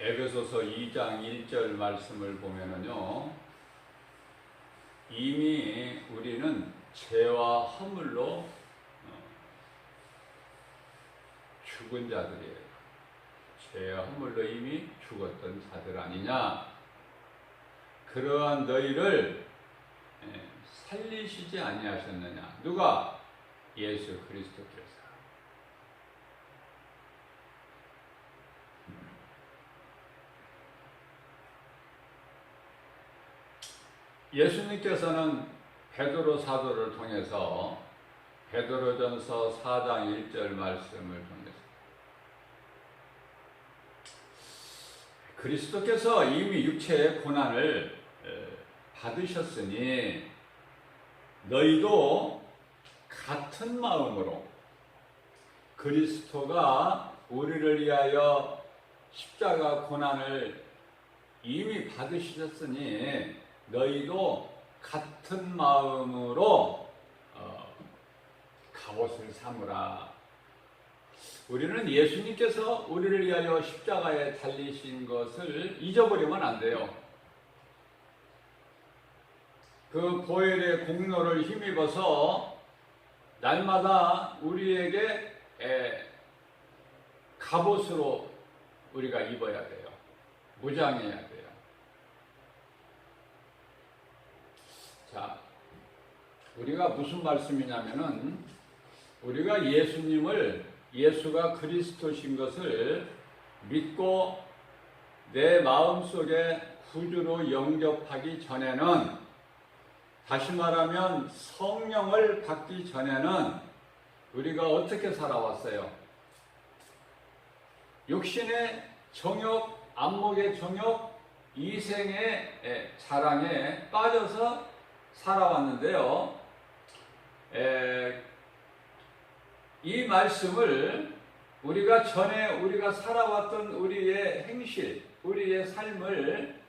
에베소서 2장 1절 말씀을 보면은요, 이미 우리는 죄와 허물로 죽은 자들이에요. 죄와 허물로 이미 죽었던 자들 아니냐. 그러한 너희를 살리시지 아니하셨느냐. 누가? 예수 그리스도께서. 예수님께서는 베드로 사도를 통해서 베드로전서 4장 1절 말씀을 통해서 그리스도께서 이미 육체의 고난을 받으셨으니 너희도 같은 마음으로 그리스도가 우리를 위하여 십자가 고난을 이미 받으셨으니 너희도 같은 마음으로 갑옷을 삼으라. 우리는 예수님께서 우리를 위하여 십자가에 달리신 것을 잊어버리면 안 돼요. 그 보혈의 공로를 힘입어서 날마다 우리에게 갑옷으로 우리가 입어야 돼요. 무장해야 돼요. 자, 우리가 무슨 말씀이냐면은 우리가 예수가 그리스도신 것을 믿고 내 마음속에 구주로 영접하기 전에는, 다시 말하면 성령을 받기 전에는 우리가 어떻게 살아왔어요? 육신의 정욕, 안목의 정욕, 이생의 자랑에 빠져서 살아왔는데요. 이 말씀을 우리가 살아왔던 우리의 행실, 우리의 삶을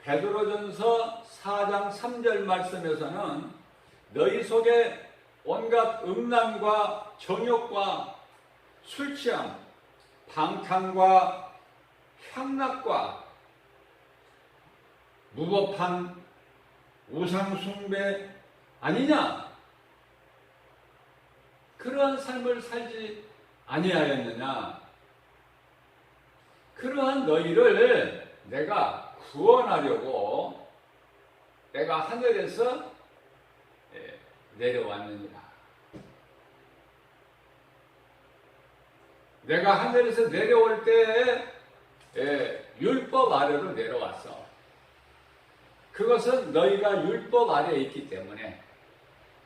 베드로전서 4장 3절 말씀에서는 너희 속에 온갖 음란과 정욕과 술취함, 방탕과 향락과 무법한 우상숭배 아니냐? 그러한 삶을 살지 아니하였느냐? 그러한 너희를 내가 구원하려고 내가 하늘에서 내려왔느니라. 내가 하늘에서 내려올 때 율법 아래로 내려왔어. 그것은 너희가 율법 아래에 있기 때문에,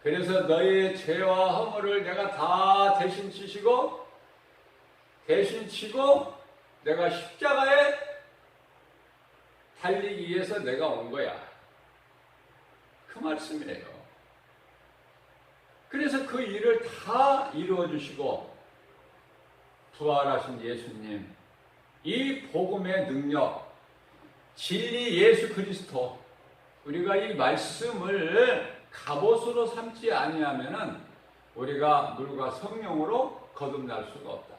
그래서 너희의 죄와 허물을 내가 다 대신 치고 내가 십자가에 달리기 위해서 내가 온 거야. 그 말씀이에요. 그래서 그 일을 다 이루어 주시고 부활하신 예수님, 이 복음의 능력, 진리 예수 그리스도, 우리가 이 말씀을 갑옷으로 삼지 아니하면은 우리가 물과 성령으로 거듭날 수가 없다.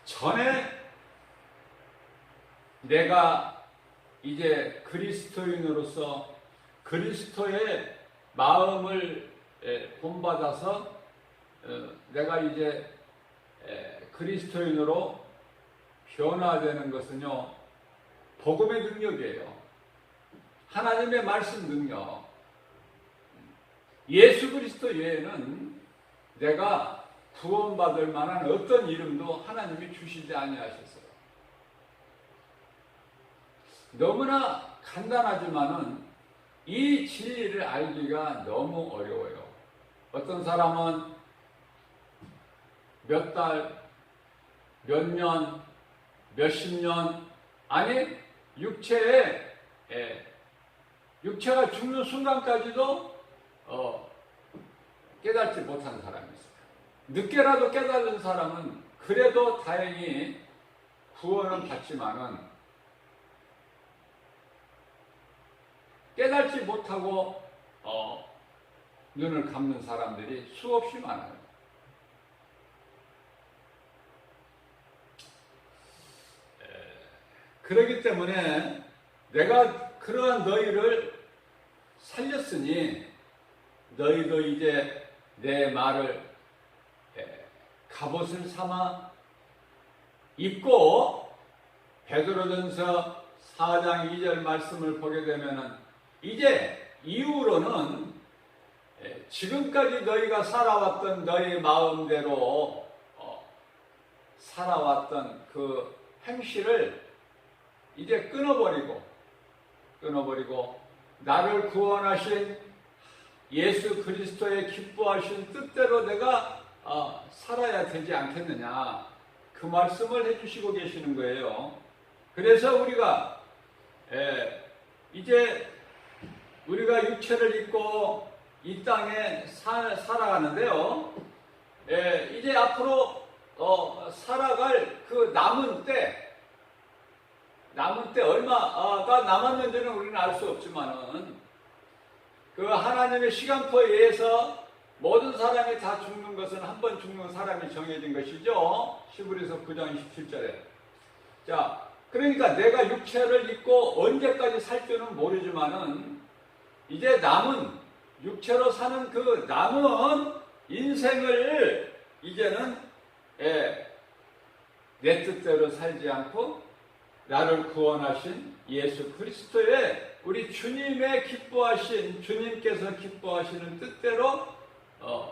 전에 내가 이제 그리스도인으로서 그리스도의 마음을 본받아서 내가 이제 그리스도인으로 변화되는 것은요, 복음의 능력이에요. 하나님의 말씀 능력. 예수 그리스도 외에는 내가 구원받을 만한 어떤 이름도 하나님이 주시지 아니하셨어요. 너무나 간단하지만은 이 진리를 알기가 너무 어려워요. 어떤 사람은 몇 달, 몇 년, 몇십 년, 아니 육체가 죽는 순간까지도 깨닫지 못한 사람이 있어요. 늦게라도 깨달은 사람은 그래도 다행히 구원은 받지만은 깨닫지 못하고 눈을 감는 사람들이 수없이 많아요. 그렇기 때문에 내가 그러한 너희를 살렸으니 너희도 이제 내 말을 갑옷을 삼아 입고, 베드로전서 4장 2절 말씀을 보게 되면은 이제 이후로는 지금까지 너희가 살아왔던 너희 마음대로 살아왔던 그 행실을 이제 끊어버리고 나를 구원하신 예수 그리스도의 기뻐하신 뜻대로 내가 살아야 되지 않겠느냐, 그 말씀을 해주시고 계시는 거예요. 그래서 우리가 이제 우리가 육체를 입고 이 땅에 살아가는데요, 이제 앞으로 살아갈 그 남은 때 얼마가 남았는지는 우리는 알 수 없지만은, 그 하나님의 시간표에 의해서 모든 사람이 다 죽는 것은 한 번 죽는 사람이 정해진 것이죠. 히브리서 9장 27절에. 자, 그러니까 내가 육체를 입고 언제까지 살 줄은 모르지만은 이제 남은 육체로 사는 그 남은 인생을 이제는 내 뜻대로 살지 않고 나를 구원하신 예수 그리스도의 우리 주님의 기뻐하신, 주님께서 기뻐하시는 뜻대로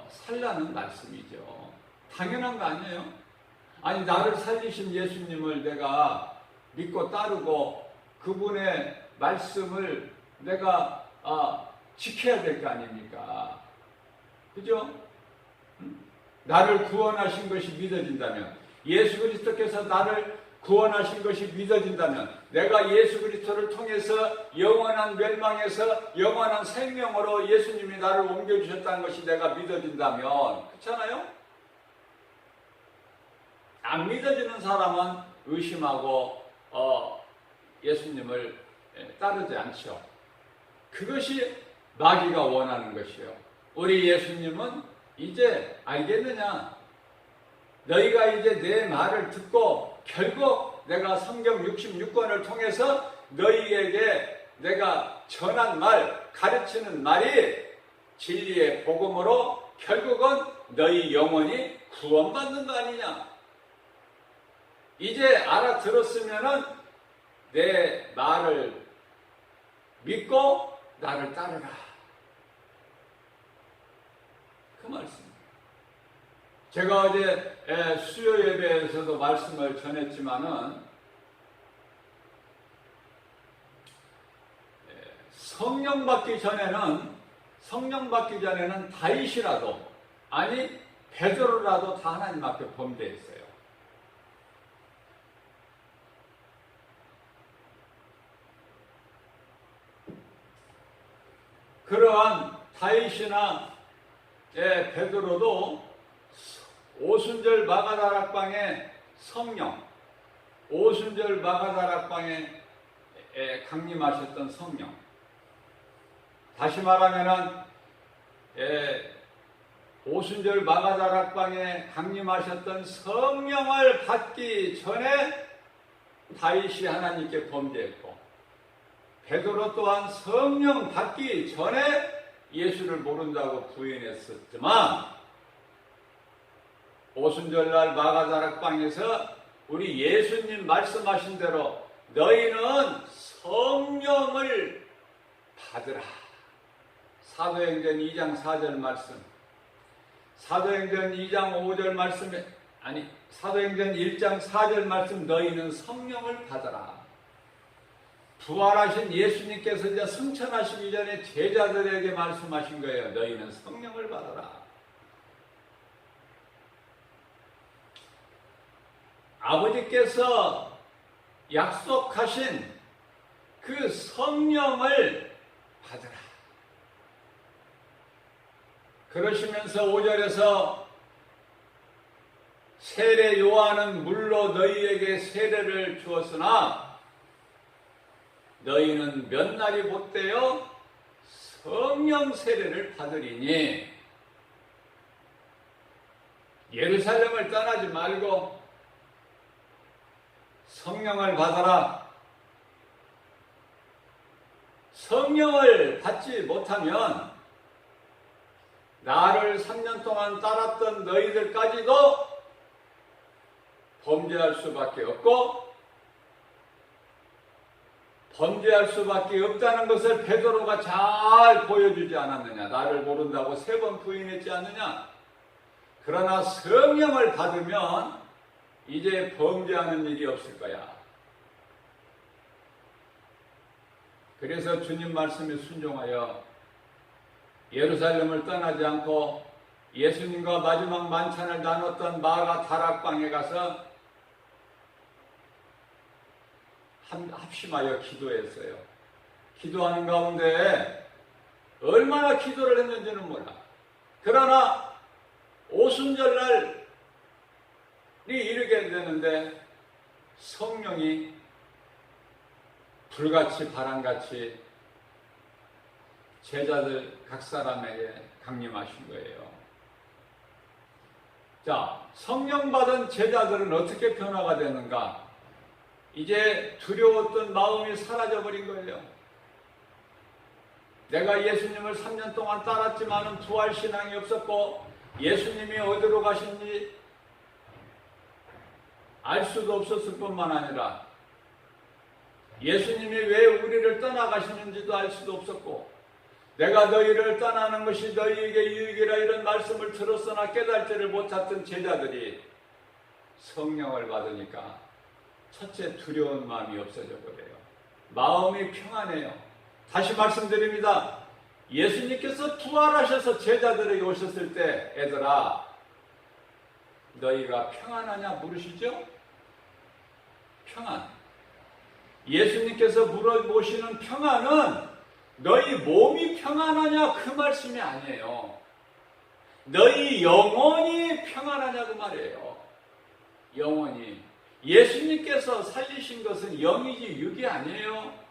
살라는 말씀이죠. 당연한 거 아니에요? 아니, 나를 살리신 예수님을 내가 믿고 따르고 그분의 말씀을 내가 지켜야 될 거 아닙니까? 그죠? 나를 구원하신 것이 믿어진다면, 예수 그리스도께서 나를 구원하신 것이 믿어진다면, 내가 예수 그리스도를 통해서 영원한 멸망에서 영원한 생명으로 예수님이 나를 옮겨주셨다는 것이 내가 믿어진다면, 그렇잖아요? 안 믿어지는 사람은 의심하고 예수님을 따르지 않죠. 그것이 마귀가 원하는 것이요. 우리 예수님은 이제 알겠느냐? 너희가 이제 내 말을 듣고 결국 내가 성경 66권을 통해서 너희에게 내가 전한 말, 가르치는 말이 진리의 복음으로 결국은 너희 영혼이 구원받는 거 아니냐? 이제 알아들었으면은 내 말을 믿고 나를 따르라. 그 말씀. 제가 어제 수요 예배에서도 말씀을 전했지만은, 성령 받기 전에는 다윗이라도, 아니 베드로라도 다 하나님 앞에 범죄했어요. 그러한 다윗이나 베드로도 오순절 마가다락방의 성령, 오순절 마가다락방에 강림하셨던 성령, 다시 말하면은 오순절 마가다락방에 강림하셨던 성령을 받기 전에 다윗이 하나님께 범죄했고, 베드로 또한 성령 받기 전에 예수를 모른다고 부인했었지만, 오순절날 마가다락방에서 우리 예수님 말씀하신 대로 너희는 성령을 받으라. 사도행전 2장 4절 말씀, 사도행전 2장 5절 말씀에, 아니 사도행전 1장 4절 말씀, 너희는 성령을 받으라. 부활하신 예수님께서 이제 승천하시기 전에 제자들에게 말씀하신 거예요. 너희는 성령을 받아라. 아버지께서 약속하신 그 성령을 받으라. 그러시면서 5절에서 세례 요한은 물로 너희에게 세례를 주었으나 너희는 몇 날이 못되어 성령 세례를 받으리니 예루살렘을 떠나지 말고 성령을 받아라. 성령을 받지 못하면 나를 3년 동안 따랐던 너희들까지도 범죄할 수밖에 없고 범죄할 수밖에 없다는 것을 베드로가 잘 보여주지 않았느냐. 나를 모른다고 3번 부인했지 않느냐. 그러나 성령을 받으면 이제 범죄하는 일이 없을 거야. 그래서 주님 말씀에 순종하여 예루살렘을 떠나지 않고 예수님과 마지막 만찬을 나눴던 마가 다락방에 가서 합심하여 기도했어요. 기도하는 가운데 얼마나 기도를 했는지는 몰라. 그러나 오순절날이 이르게 되는데 성령이 불같이 바람같이 제자들 각 사람에게 강림하신 거예요. 자, 성령 받은 제자들은 어떻게 변화가 되는가? 이제 두려웠던 마음이 사라져버린 거예요. 내가 예수님을 3년 동안 따랐지만은 부활신앙이 없었고 예수님이 어디로 가신지 알 수도 없었을 뿐만 아니라 예수님이 왜 우리를 떠나가시는지도 알 수도 없었고 내가 너희를 떠나는 것이 너희에게 유익이라 이런 말씀을 들었으나 깨달지를 못했던 제자들이 성령을 받으니까 첫째 두려운 마음이 없어져 버려요. 마음이 평안해요. 다시 말씀드립니다. 예수님께서 부활하셔서 제자들에게 오셨을 때 애들아 너희가 평안하냐 물으시죠? 평안. 예수님께서 물어보시는 평안은 너희 몸이 평안하냐 그 말씀이 아니에요. 너희 영혼이 평안하냐 그 말이에요. 영혼이. 예수님께서 살리신 것은 영이지 육이 아니에요.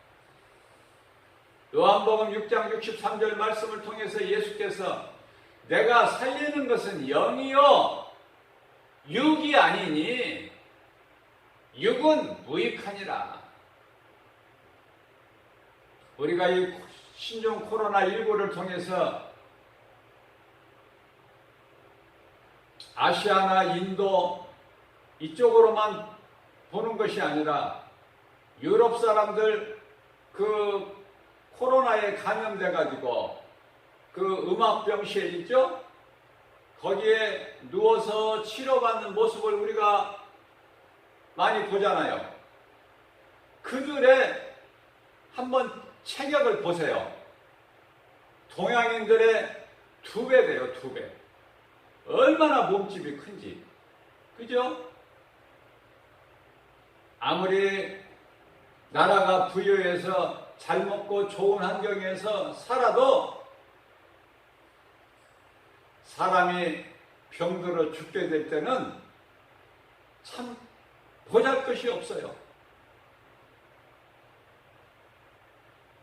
요한복음 6장 63절 말씀을 통해서 예수께서 내가 살리는 것은 영이요 육이 아니니 육은 무익하니라. 우리가 이 신종 코로나19를 통해서 아시아나 인도 이쪽으로만 보는 것이 아니라 유럽 사람들 그 코로나에 감염돼 가지고 그 음압병실 있죠? 거기에 누워서 치료받는 모습을 우리가 많이 보잖아요. 그들의 한번 체격을 보세요. 동양인들의 2배 돼요, 2배. 얼마나 몸집이 큰지. 그죠? 아무리 나라가 부유해서 잘 먹고 좋은 환경에서 살아도 사람이 병들어 죽게 될 때는 참 보잘것이 없어요.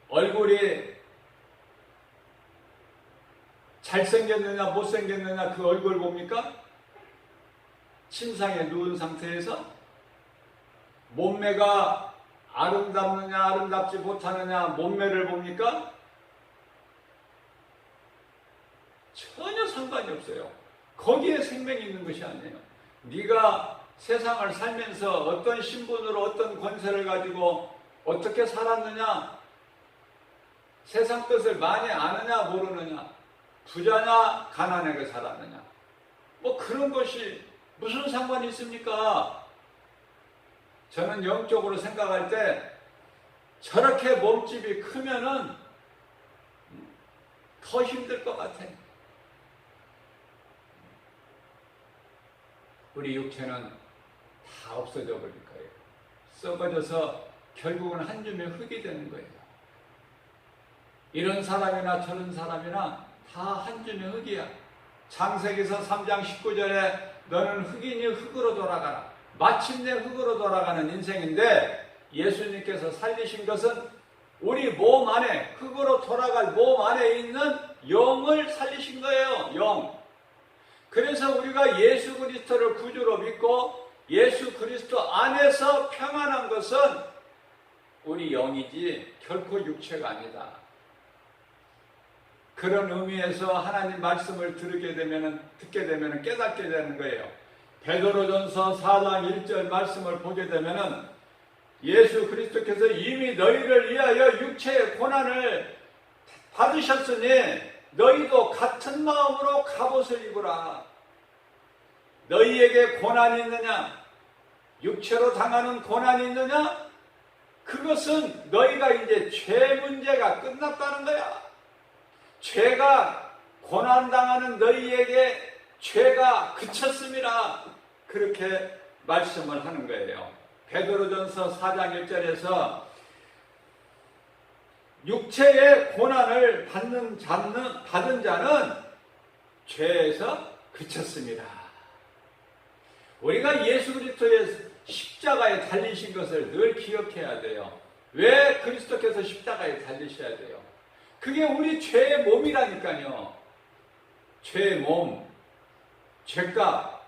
얼굴이 잘생겼느냐 못생겼느냐 그 얼굴 봅니까? 침상에 누운 상태에서 몸매가 아름답느냐 아름답지 못하느냐 몸매를 봅니까? 전혀 상관이 없어요. 거기에 생명이 있는 것이 아니에요. 네가 세상을 살면서 어떤 신분으로 어떤 권세를 가지고 어떻게 살았느냐, 세상 뜻을 많이 아느냐 모르느냐, 부자냐 가난하게 살았느냐, 뭐 그런 것이 무슨 상관이 있습니까? 저는 영적으로 생각할 때 저렇게 몸집이 크면은 더 힘들 것 같아. 우리 육체는 다 없어져 버릴 거예요. 썩어져서 결국은 한 줌의 흙이 되는 거예요. 이런 사람이나 저런 사람이나 다 한 줌의 흙이야. 창세기서 3장 19절에 너는 흙이니 흙으로 돌아가라. 마침내 흙으로 돌아가는 인생인데 예수님께서 살리신 것은 우리 몸 안에, 흙으로 돌아갈 몸 안에 있는 영을 살리신 거예요. 영. 그래서 우리가 예수 그리스도를 구주로 믿고 예수 그리스도 안에서 평안한 것은 우리 영이지 결코 육체가 아니다. 그런 의미에서 하나님 말씀을 듣게 되면 깨닫게 되는 거예요. 베드로전서 4장 1절 말씀을 보게 되면은 예수 그리스도께서 이미 너희를 위하여 육체의 고난을 받으셨으니 너희도 같은 마음으로 갑옷을 입으라. 너희에게 고난이 있느냐? 육체로 당하는 고난이 있느냐? 그것은 너희가 이제 죄 문제가 끝났다는 거야. 죄가 고난당하는 너희에게 죄가 그쳤음이라 그렇게 말씀을 하는 거예요. 베드로전서 4장 1절에서 육체의 고난을 받은 자는 죄에서 그쳤습니다. 우리가 예수 그리스도의 십자가에 달리신 것을 늘 기억해야 돼요. 왜 그리스도께서 십자가에 달리셔야 돼요? 그게 우리 죄의 몸이라니까요. 죄의 몸, 죄값.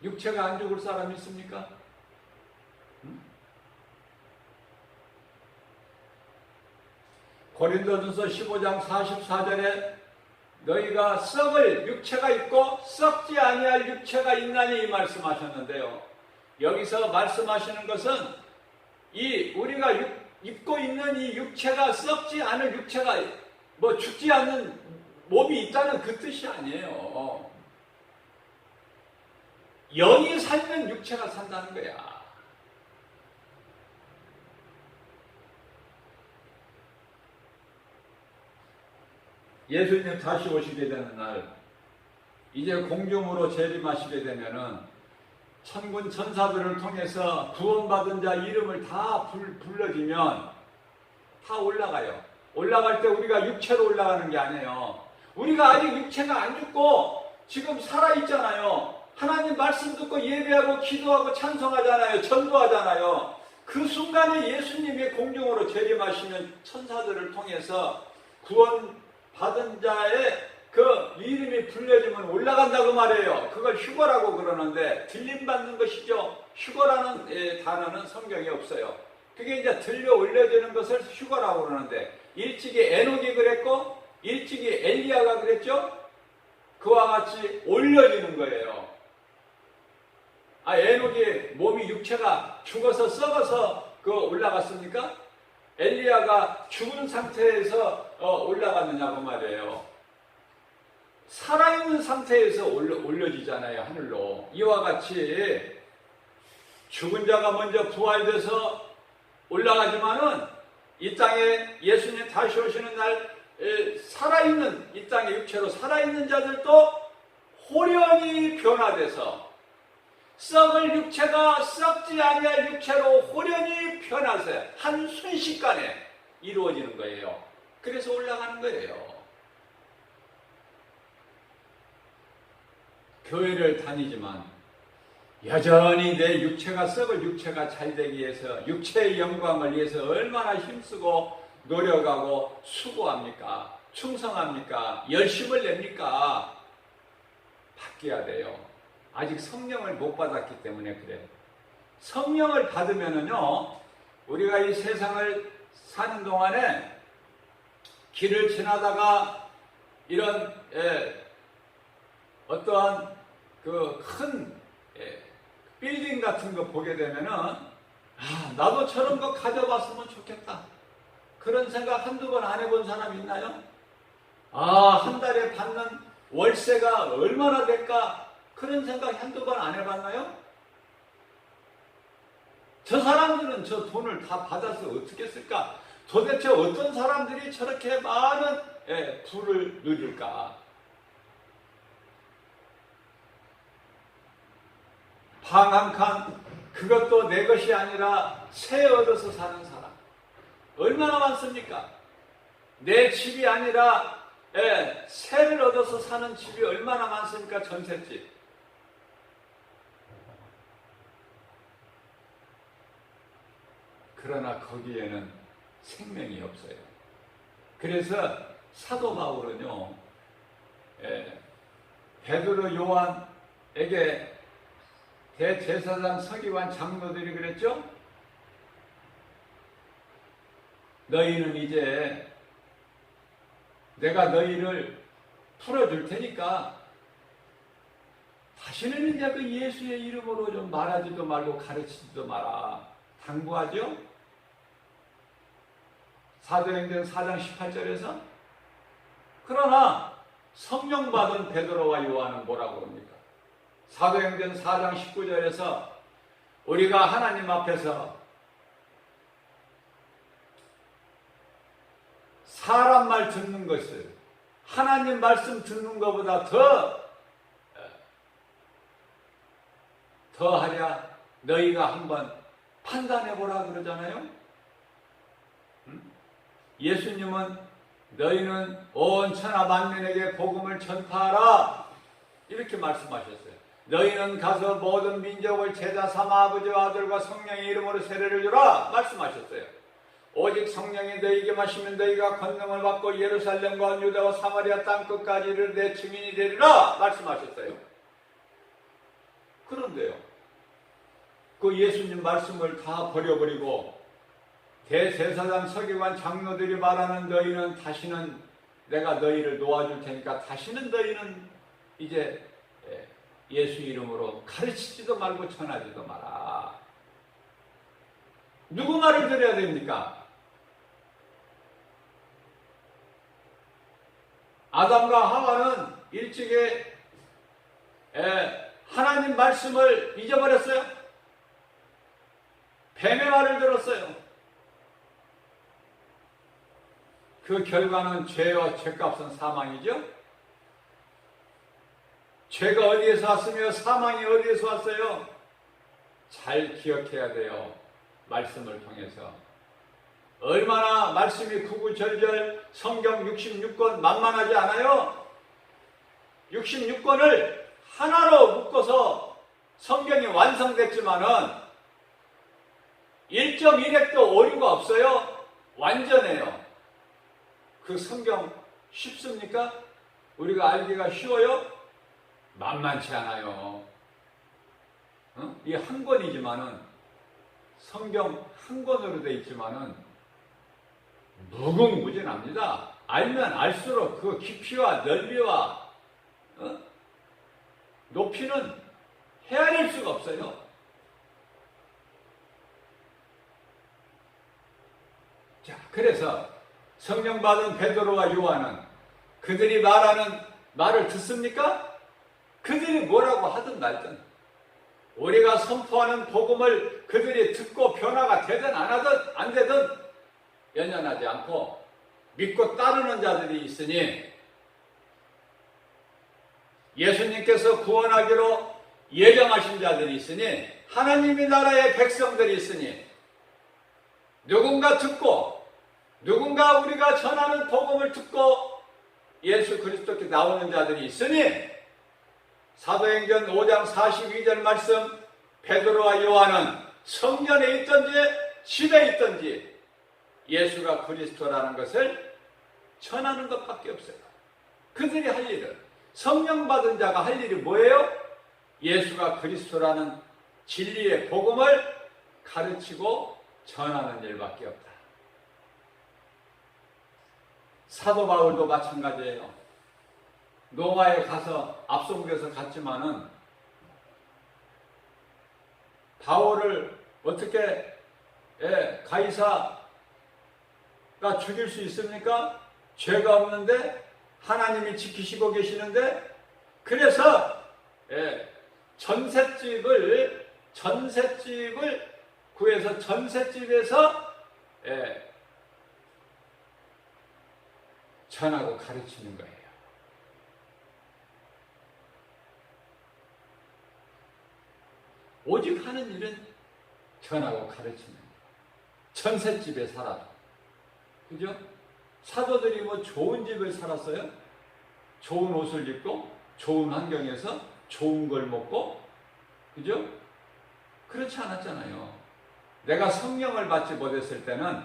육체가 안 죽을 사람이 있습니까? 고린도전서 15장 44절에 너희가 썩을 육체가 있고 썩지 아니할 육체가 있나니 이 말씀하셨는데요. 여기서 말씀하시는 것은 우리가 입고 있는 이 육체가 썩지 않을 육체가 죽지 않는 몸이 있다는 그 뜻이 아니에요. 영이 살면 육체가 산다는 거야. 예수님 다시 오시게 되는 날, 이제 공중으로 재림하시게 되면은 천군 천사들을 통해서 구원받은 자 이름을 다 불러주면 다 올라가요. 올라갈 때 우리가 육체로 올라가는 게 아니에요. 우리가 아직 육체가 안 죽고 지금 살아있잖아요. 하나님 말씀 듣고 예배하고 기도하고 찬송하잖아요. 전도하잖아요. 그 순간에 예수님이 공중으로 재림하시면 천사들을 통해서 구원받은 자의 그 이름이 불려지면 올라간다고 말해요. 그걸 휴거라고 그러는데 들림받는 것이죠. 휴거라는 단어는 성경에 없어요. 그게 이제 들려 올려지는 것을 휴거라고 그러는데 일찍이 에녹이 그랬고 일찍이 엘리야가 그랬죠. 그와 같이 올려지는 거예요. 에녹이 몸이 육체가 죽어서 썩어서 올라갔습니까? 엘리야가 죽은 상태에서 올라갔느냐고 말이에요. 살아있는 상태에서 올려지잖아요, 하늘로. 이와 같이 죽은 자가 먼저 부활돼서 올라가지만은 이 땅에 예수님 다시 오시는 날 살아있는 이 땅의 육체로 살아있는 자들도 호련히 변화돼서 썩을 육체가 썩지 아니할 육체로 호련히 변화해서 한 순식간에 이루어지는 거예요. 그래서 올라가는 거예요. 교회를 다니지만 여전히 내 육체가 썩을 육체가 잘 되기 위해서 육체의 영광을 위해서 얼마나 힘쓰고 노력하고 수고합니까? 충성합니까? 열심을 냅니까? 바뀌어야 돼요. 아직 성령을 못 받았기 때문에 그래요. 성령을 받으면은요, 우리가 이 세상을 사는 동안에 길을 지나다가 이런 어떠한 그 큰 빌딩 같은 거 보게 되면은 나도 저런 거 가져봤으면 좋겠다. 그런 생각 한두 번 안 해본 사람 있나요? 한 달에 받는 월세가 얼마나 될까? 그런 생각 한두 번 안 해봤나요? 저 사람들은 저 돈을 다 받아서 어떻게 쓸까? 도대체 어떤 사람들이 저렇게 많은 부를 누릴까? 방 한 칸, 그것도 내 것이 아니라 새 얻어서 사는 사람 얼마나 많습니까? 내 집이 아니라 새를 얻어서 사는 집이 얼마나 많습니까? 전셋집. 그러나 거기에는 생명이 없어요. 그래서 사도 바울은요, 베드로, 요한에게 대제사장, 서기관, 장로들이 그랬죠? 너희는 이제 내가 너희를 풀어줄 테니까 다시는 이제 그 예수의 이름으로 좀 말하지도 말고 가르치지도 마라. 당부하죠? 사도행전 4장 18절에서. 그러나 성령 받은 베드로와 요한은 뭐라고 합니까? 사도행전 4장 19절에서 우리가 하나님 앞에서 사람 말 듣는 것을 하나님 말씀 듣는 것보다 더 하랴 너희가 한번 판단해 보라 그러잖아요. 예수님은 너희는 온 천하 만민에게 복음을 전파하라 이렇게 말씀하셨어요. 너희는 가서 모든 민족을 제자 삼아 아버지와 아들과 성령의 이름으로 세례를 주라 말씀하셨어요. 오직 성령이 너희에게 마시면 너희가 권능을 받고 예루살렘과 유다와 사마리아 땅끝까지 이르러 내 증인이 되리라 말씀하셨어요. 그런데요, 그 예수님 말씀을 다 버려버리고 대제사장, 서기관, 장로들이 말하는 너희는 다시는 내가 너희를 놓아줄 테니까 다시는 너희는 이제 예수 이름으로 가르치지도 말고 전하지도 마라. 누구 말을 들어야 됩니까? 아담과 하와는 일찍이 하나님 말씀을 잊어버렸어요. 뱀의 말을 들었어요. 그 결과는 죄와 죄값은 사망이죠. 죄가 어디에서 왔으며 사망이 어디에서 왔어요? 잘 기억해야 돼요. 말씀을 통해서. 얼마나 말씀이 구구절절 성경 66권 만만하지 않아요? 66권을 하나로 묶어서 성경이 완성됐지만은 1.1획도 오류가 없어요. 완전해요. 그 성경 쉽습니까? 우리가 알기가 쉬워요? 만만치 않아요. 이 한 권이지만은 성경 한 권으로 되어 있지만은 무궁무진합니다. 알면 알수록 그 깊이와 넓이와 높이는 헤아릴 수가 없어요. 자, 그래서 성령 받은 베드로와 요한은 그들이 말하는 말을 듣습니까? 그들이 뭐라고 하든 말든 우리가 선포하는 복음을 그들이 듣고 변화가 되든 안 하든 안 되든 연연하지 않고 믿고 따르는 자들이 있으니 예수님께서 구원하기로 예정하신 자들이 있으니 하나님의 나라의 백성들이 있으니 누군가 듣고 누군가 우리가 전하는 복음을 듣고 예수 그리스도께 나오는 자들이 있으니 사도행전 5장 42절 말씀 베드로와 요한은 성전에 있든지 집에 있든지 예수가 그리스도라는 것을 전하는 것밖에 없어요. 그들이 할 일은 성령 받은 자가 할 일이 뭐예요? 예수가 그리스도라는 진리의 복음을 가르치고 전하는 일밖에 없다. 사도 바울도 마찬가지예요. 로마에 가서 압송돼서 갔지만은 바울을 어떻게 가이사가 죽일 수 있습니까? 죄가 없는데 하나님이 지키시고 계시는데 그래서 전셋집을 구해서 전셋집에서 전하고 가르치는 거예요. 오직 하는 일은 전하고 가르치는 거예요. 전셋집에 살아도. 그죠? 사도들이 뭐 좋은 집을 살았어요? 좋은 옷을 입고, 좋은 환경에서 좋은 걸 먹고, 그죠? 그렇지 않았잖아요. 내가 성령을 받지 못했을 때는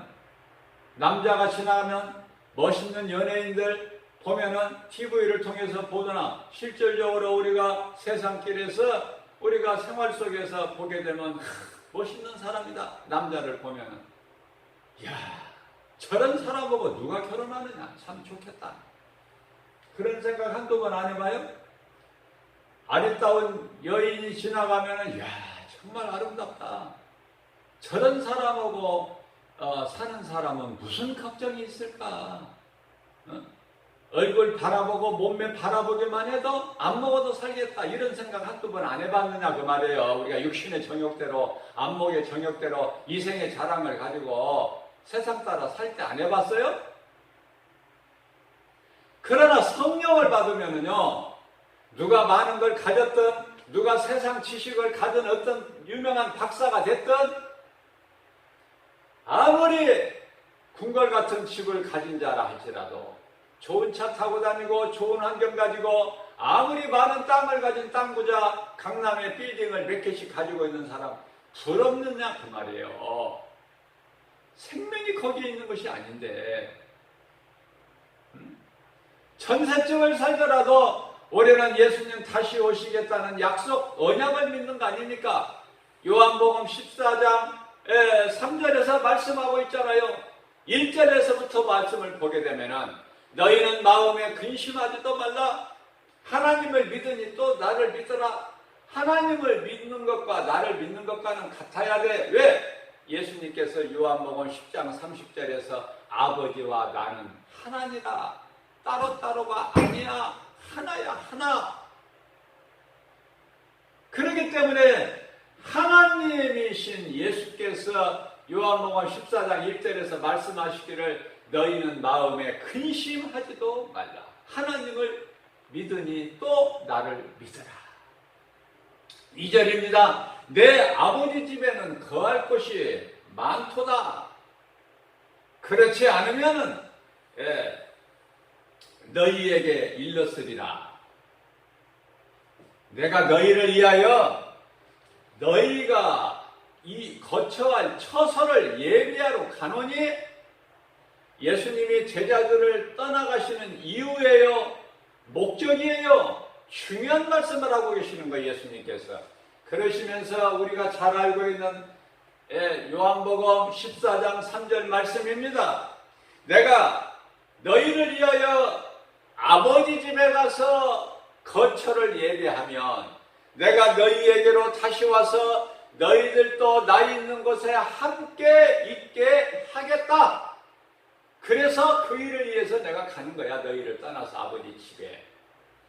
남자가 지나가면 멋있는 연예인들 보면은 TV를 통해서 보거나 실질적으로 우리가 세상길에서 우리가 생활 속에서 보게 되면 멋있는 사람이다. 남자를 보면은 야, 저런 사람하고 누가 결혼하느냐, 참 좋겠다. 그런 생각 한두 번 안 해봐요? 아리따운 여인이 지나가면은 야, 정말 아름답다. 저런 사람하고 사는 사람은 무슨 걱정이 있을까? 얼굴 바라보고 몸매 바라보기만 해도 안 먹어도 살겠다. 이런 생각 한두 번 안 해봤느냐 그 말이에요. 우리가 육신의 정욕대로, 안목의 정욕대로 이생의 자랑을 가지고 세상 따라 살 때 안 해봤어요? 그러나 성령을 받으면은요, 누가 많은 걸 가졌든, 누가 세상 지식을 가진 어떤 유명한 박사가 됐든, 아무리 궁궐 같은 집을 가진 자라 할지라도, 좋은 차 타고 다니고 좋은 환경 가지고 아무리 많은 땅을 가진 땅 부자, 강남에 빌딩을 몇 개씩 가지고 있는 사람 부럽느냐 그 말이에요. 생명이 거기에 있는 것이 아닌데, 전생쯤을 살더라도 올해는 예수님 다시 오시겠다는 약속, 언약을 믿는 거 아닙니까? 요한복음 14장 3절에서 말씀하고 있잖아요. 1절에서부터 말씀을 보게 되면은 너희는 마음에 근심하지도 말라. 하나님을 믿으니 또 나를 믿어라. 하나님을 믿는 것과 나를 믿는 것과는 같아야 돼. 왜? 예수님께서 요한복음 10장 30절에서 아버지와 나는 하나니라. 따로따로가 아니야. 하나야, 하나. 그렇기 때문에 하나님이신 예수께서 요한복음 14장 1절에서 말씀하시기를 너희는 마음에 근심하지도 말라. 하나님을 믿으니 또 나를 믿어라. 2절입니다. 내 아버지 집에는 거할 곳이 많도다. 그렇지 않으면은 너희에게 일렀으리라. 내가 너희를 위하여 너희가 이 거쳐갈 처소를 예비하러 가노니, 예수님이 제자들을 떠나가시는 이유예요? 목적이에요? 중요한 말씀을 하고 계시는 거예요, 예수님께서. 그러시면서 우리가 잘 알고 있는 요한복음 14장 3절 말씀입니다. 내가 너희를 위하여 아버지 집에 가서 거처를 예비하면 내가 너희에게로 다시 와서 너희들도 나 있는 곳에 함께 있게 하겠다. 그래서 그 일을 위해서 내가 가는 거야. 너희를 떠나서 아버지 집에.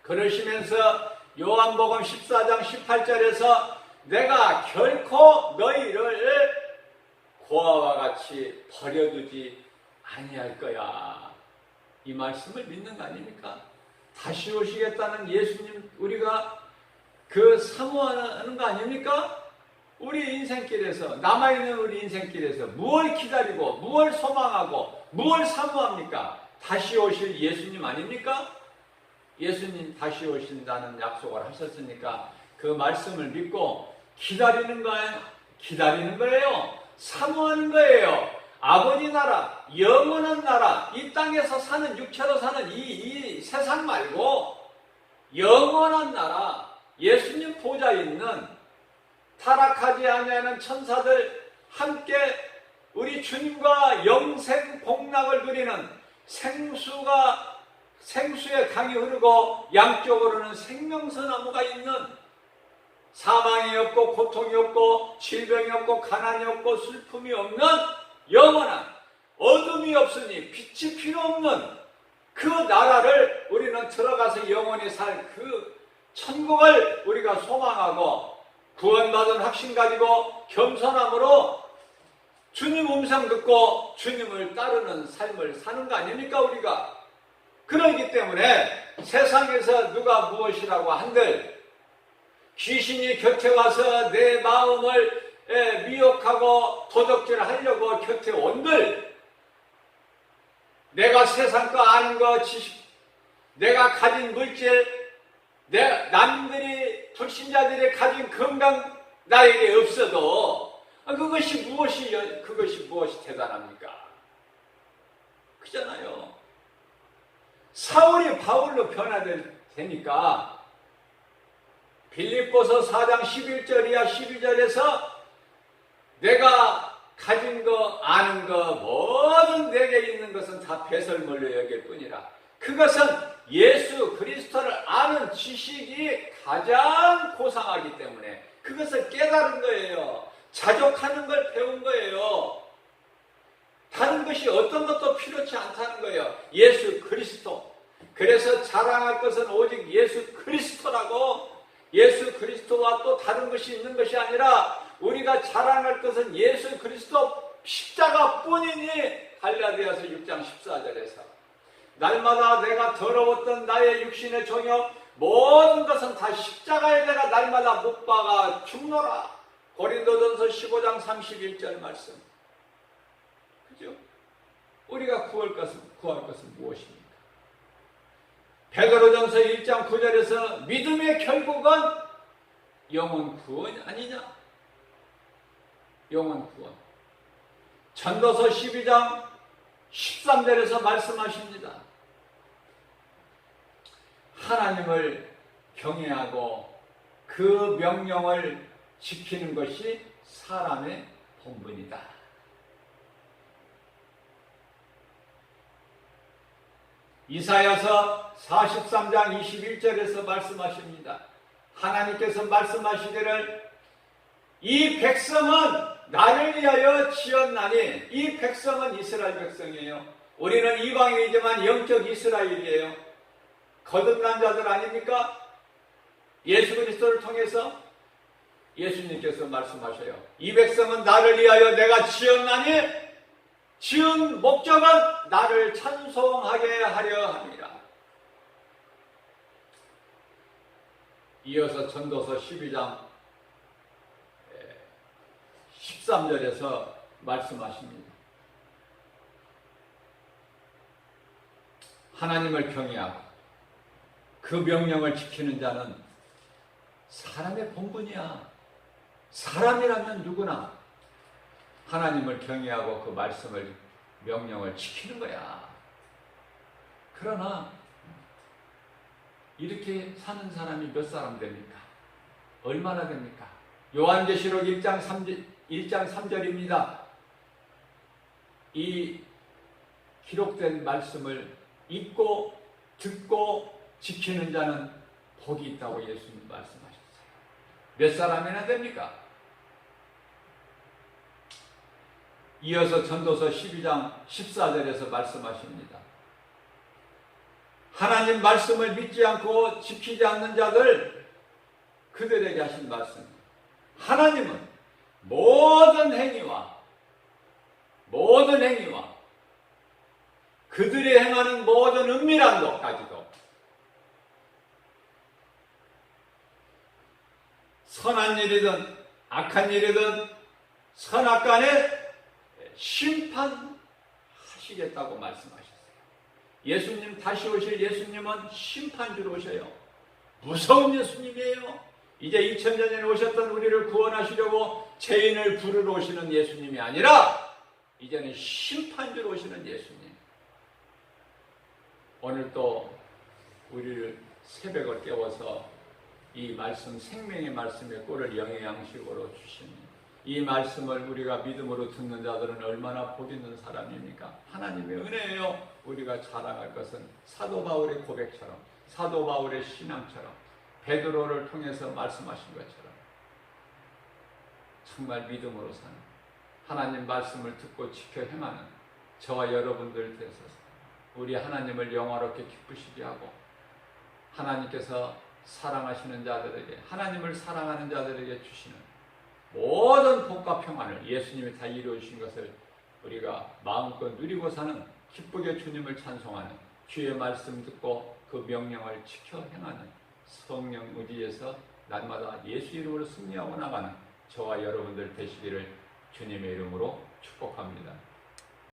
그러시면서 요한복음 14장 18절에서 내가 결코 너희를 고아와 같이 버려두지 아니할 거야. 이 말씀을 믿는 거 아닙니까? 다시 오시겠다는 예수님, 우리가 그 사모하는 거 아닙니까? 우리 인생길에서, 남아있는 우리 인생길에서 무엇을 기다리고, 무엇을 소망하고, 무엇을 사모합니까? 다시 오실 예수님 아닙니까? 예수님 다시 오신다는 약속을 하셨으니까 그 말씀을 믿고 기다리는 거예요. 사모하는 거예요. 아버지 나라, 영원한 나라, 이 땅에서 사는, 육체로 사는 이 세상 말고 영원한 나라, 예수님 보좌에 있는 타락하지 아니하는 천사들 함께 우리 주님과 영생 복락을 누리는 생수의 강이 흐르고 양쪽으로는 생명수 나무가 있는, 사망이 없고 고통이 없고 질병이 없고 가난이 없고 슬픔이 없는 영원한, 어둠이 없으니 빛이 필요 없는 그 나라를 우리는 들어가서 영원히 살 그 천국을 우리가 소망하고 구원받은 확신 가지고 겸손함으로 주님 음성 듣고 주님을 따르는 삶을 사는 거 아닙니까 우리가? 그러기 때문에 세상에서 누가 무엇이라고 한들 귀신이 곁에 와서 내 마음을 미혹하고 도적질하려고 곁에 온들, 내가 세상 거 아는 거 지식, 내가 가진 물질, 남들이 불신자들이 가진 건강 나에게 없어도 그것이 무엇이 대단합니까? 그잖아요. 사울이 바울로 변화되니까 빌립보서 4장 11절 이하 12절에서 내가 가진 거 아는 거 모든 내게 있는 것은 다 배설물로 여길 뿐이라. 그것은 예수 그리스도를 아는 지식이 가장 고상하기 때문에 그것을 깨달은 거예요. 자족하는 걸 배운 거예요. 다른 것이 어떤 것도 필요치 않다는 거예요. 예수 그리스도. 그래서 자랑할 것은 오직 예수 그리스도라고. 예수 그리스도와 또 다른 것이 있는 것이 아니라 우리가 자랑할 것은 예수 그리스도 십자가뿐이니 갈라디아서 6장 14절에서 날마다 내가 더러웠던 나의 육신의 정욕 모든 것은 다 십자가에 내가 날마다 못 박아 죽노라. 고린도전서 15장 31절 말씀. 그죠? 우리가 구할 것은 무엇입니까? 베드로전서 1장 9절에서 믿음의 결국은 영혼 구원 아니냐? 영혼 구원. 전도서 12장 13절에서 말씀하십니다. 하나님을 경외하고 그 명령을 지키는 것이 사람의 본분이다. 이사야서 43장 21절에서 말씀하십니다. 하나님께서 말씀하시기를 이 백성은 나를 위하여 지었나니. 이 백성은 이스라엘 백성이에요. 우리는 이방인이지만 영적 이스라엘이에요. 거듭난 자들 아닙니까? 예수 그리스도를 통해서 예수님께서 말씀하셔요. 이 백성은 나를 위하여 내가 지었나니 지은 목적은 나를 찬송하게 하려 함이라. 이어서 전도서 12장 13절에서 말씀하십니다. 하나님을 경외하고 그 명령을 지키는 자는 사람의 본분이야. 사람이라면 누구나 하나님을 경외하고 그 말씀을 명령을 지키는 거야. 그러나 이렇게 사는 사람이 몇 사람 됩니까? 얼마나 됩니까? 요한계시록 1장 3절입니다. 이 기록된 말씀을 읽고 듣고 지키는 자는 복이 있다고 예수님 말씀하셨어요. 몇 사람이나 됩니까? 이어서 전도서 12장 14절에서 말씀하십니다. 하나님 말씀을 믿지 않고 지키지 않는 자들, 그들에게 하신 말씀. 하나님은 모든 행위와 그들이 행하는 모든 은밀한 것까지도 선한 일이든 악한 일이든 선악간에 심판하시겠다고 말씀하셨어요. 예수님 다시 오실 예수님은 심판주로 오셔요. 무서운 예수님이에요. 이제 2000년 전에 오셨던 우리를 구원하시려고 죄인을 부르러 오시는 예수님이 아니라 이제는 심판주로 오시는 예수님. 오늘 또 우리를 새벽을 깨워서 이 말씀, 생명의 말씀의 꼴을 영양식으로 주시니 이 말씀을 우리가 믿음으로 듣는 자들은 얼마나 복 있는 사람입니까? 하나님의 은혜예요. 우리가 자랑할 것은 사도 바울의 고백처럼, 사도 바울의 신앙처럼, 베드로를 통해서 말씀하신 것처럼 정말 믿음으로 사는, 하나님 말씀을 듣고 지켜 행하는 저와 여러분들 되소서. 우리 하나님을 영화롭게 기쁘시게 하고 하나님께서 사랑하시는 자들에게, 하나님을 사랑하는 자들에게 주시는 모든 복과 평안을 예수님이 다 이루어주신 것을 우리가 마음껏 누리고 사는, 기쁘게 주님을 찬송하는, 주의 말씀 듣고 그 명령을 지켜 행하는 성령 의지에서 날마다 예수 이름으로 승리하고 나가는 저와 여러분들 되시기를 주님의 이름으로 축복합니다.